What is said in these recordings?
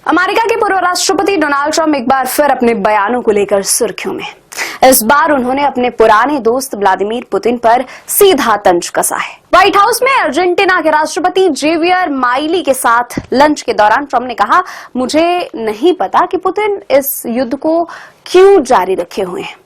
America के पूर्व राष्ट्रपति डोनाल्ड ट्रंप एक बार फिर अपने बयानों को लेकर सुर्खियों में। इस बार उन्होंने अपने पुराने दोस्त व्लादिमीर पुतिन पर सीधा तंज कसा है। व्हाइट हाउस में अर्जेंटीना के राष्ट्रपति जेवियर माइली के साथ लंच के दौरान ट्रंप ने कहा, मुझे नहीं पता कि पुतिन इस युद्ध को क्यों जारी रखे हुए हैं।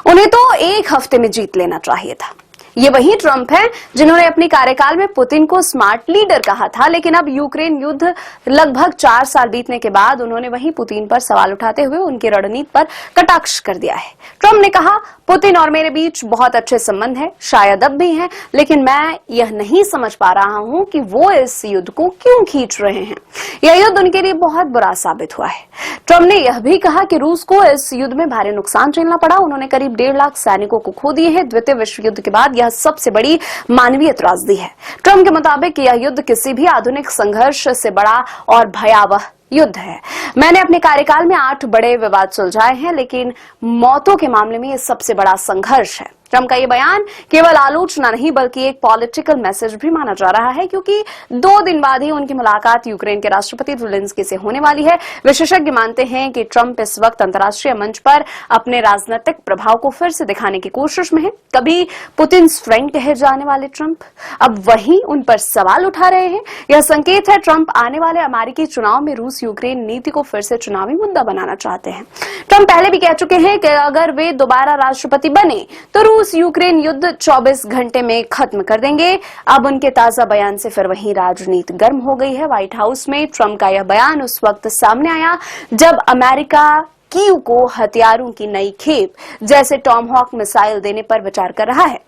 उन्हें तो एक हफ्ते में जीत लेना चाहिए था। ये वही ट्रंप हैं जिन्होंने अपने कार्यकाल में पुतिन को स्मार्ट लीडर कहा था, लेकिन अब यूक्रेन युद्ध लगभग 4 साल बीतने के बाद उन्होंने वही पुतिन पर सवाल उठाते हुए उनकी रणनीति पर कटाक्ष कर दिया है। ट्रंप ने कहा, पुतिन और मेरे बीच बहुत अच्छे संबंध हैं, शायद अब भी हैं, लेकिन मैं यह नहीं समझ पा रहा हूं कि वो इस युद्ध को क्यों खींच रहे हैं। यह युद्ध उनके लिए बहुत बुरा साबित हुआ है। ट्रंप ने यह भी कहा कि रूस को इस युद्ध में भारी नुकसान झेलना पड़ा। उन्होंने करीब 1.5 लाख सैनिकों को खो दिए हैं। द्वितीय विश्व युद्ध के बाद यह सबसे बड़ी मानवीय त्रासदी है। ट्रंप के मुताबिक यह युद्ध किसी भी आधुनिक संघर्ष से बड़ा और भयावह युद्ध है। मैंने अपने कार्यकाल में 8 बड़े विवाद सुलझाए हैं, लेकिन मौतों के मामले में यह सबसे बड़ा संघर्ष है। ट्रंप का यह बयान केवल आलोचना नहीं बल्कि एक पॉलिटिकल मैसेज भी माना जा रहा है, क्योंकि 2 दिन बाद ही उनकी मुलाकात यूक्रेन के राष्ट्रपति ज़ेलेंस्की से होने वाली है। विशेषज्ञ मानते हैं कि ट्रंप इस वक्त अंतर्राष्ट्रीय मंच पर अपने राजनीतिक प्रभाव को फिर से दिखाने की कोशिश में है। कभी पुतिन फ्रेंड कहे जाने वाले ट्रंप अब वहीं उन पर सवाल उठा रहे हैं। यह संकेत है ट्रंप आने वाले अमेरिकी चुनाव में रूस यूक्रेन नीति को फिर से चुनावी मुद्दा बनाना चाहते हैं। ट्रंप पहले भी कह चुके हैं कि अगर वे दोबारा राष्ट्रपति बने तो रूस यूक्रेन युद्ध 24 घंटे में खत्म कर देंगे। अब उनके ताजा बयान से फिर वही राजनीति गर्म हो गई है। व्हाइट हाउस में ट्रंप का यह बयान उस वक्त सामने आया जब अमेरिका कीव को हथियारों की नई खेप जैसे टॉमहॉक मिसाइल देने पर विचार कर रहा है।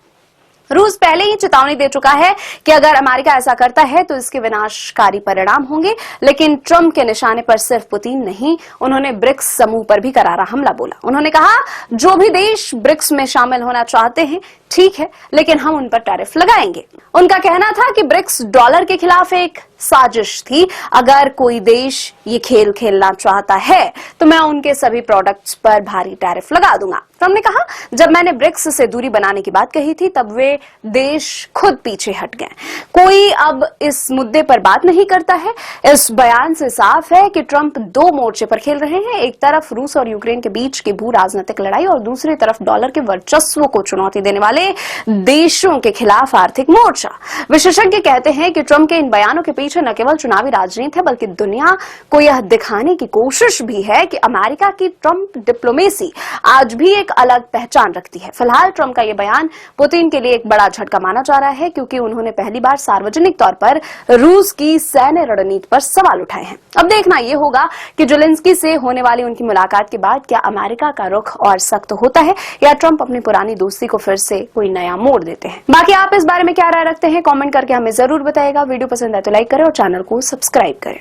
रूस पहले ही चेतावनी दे चुका है कि अगर अमेरिका ऐसा करता है तो इसके विनाशकारी परिणाम होंगे, लेकिन ट्रंप के निशाने पर सिर्फ पुतिन नहीं, उन्होंने ब्रिक्स समूह पर भी करारा हमला बोला। उन्होंने कहा, जो भी देश ब्रिक्स में शामिल होना चाहते हैं ठीक है, लेकिन हम उन पर टैरिफ लगाएंगे। उनका कहना था कि ब्रिक्स डॉलर के खिलाफ एक साजिश थी। अगर कोई देश ये खेल खेलना चाहता है तो मैं उनके सभी प्रोडक्ट्स पर भारी टैरिफ लगा दूंगा। ट्रंप ने कहा, जब मैंने ब्रिक्स से दूरी बनाने की बात कही थी तब वे देश खुद पीछे हट गए। कोई अब इस मुद्दे पर बात नहीं करता है। इस बयान से साफ है कि ट्रंप 2 मोर्चे पर खेल रहे हैं। एक तरफ रूस और यूक्रेन के बीच की भू राजनीतिक लड़ाई और दूसरी तरफ डॉलर के वर्चस्व को चुनौती देने वाले देशों के खिलाफ आर्थिक मोर्चा। विशेषज्ञ कहते हैं कि ट्रंप के इन बयानों के पीछे न केवल चुनावी राजनीति है बल्कि दुनिया को यह दिखाने की कोशिश भी है कि अमेरिका की ट्रंप डिप्लोमेसी आज भी एक अलग पहचान रखती है। फिलहाल ट्रंप का यह बयान पुतिन के लिए एक बड़ा झटका माना जा रहा है, क्योंकि उन्होंने पहली बार सार्वजनिक तौर पर रूस की सैन्य रणनीति पर सवाल उठाए हैं। अब देखना यह होगा कि ज़ेलेंस्की से होने वाली उनकी मुलाकात के बाद क्या अमेरिका का रुख और सख्त होता है या ट्रंप अपनी पुरानी दोस्ती को फिर से कोई नया मोड़ देते हैं। बाकी आप इस बारे में क्या राय रखते हैं, कमेंट करके हमें जरूर बताइएगा। वीडियो पसंद आए तो लाइक करें और चैनल को सब्सक्राइब करें।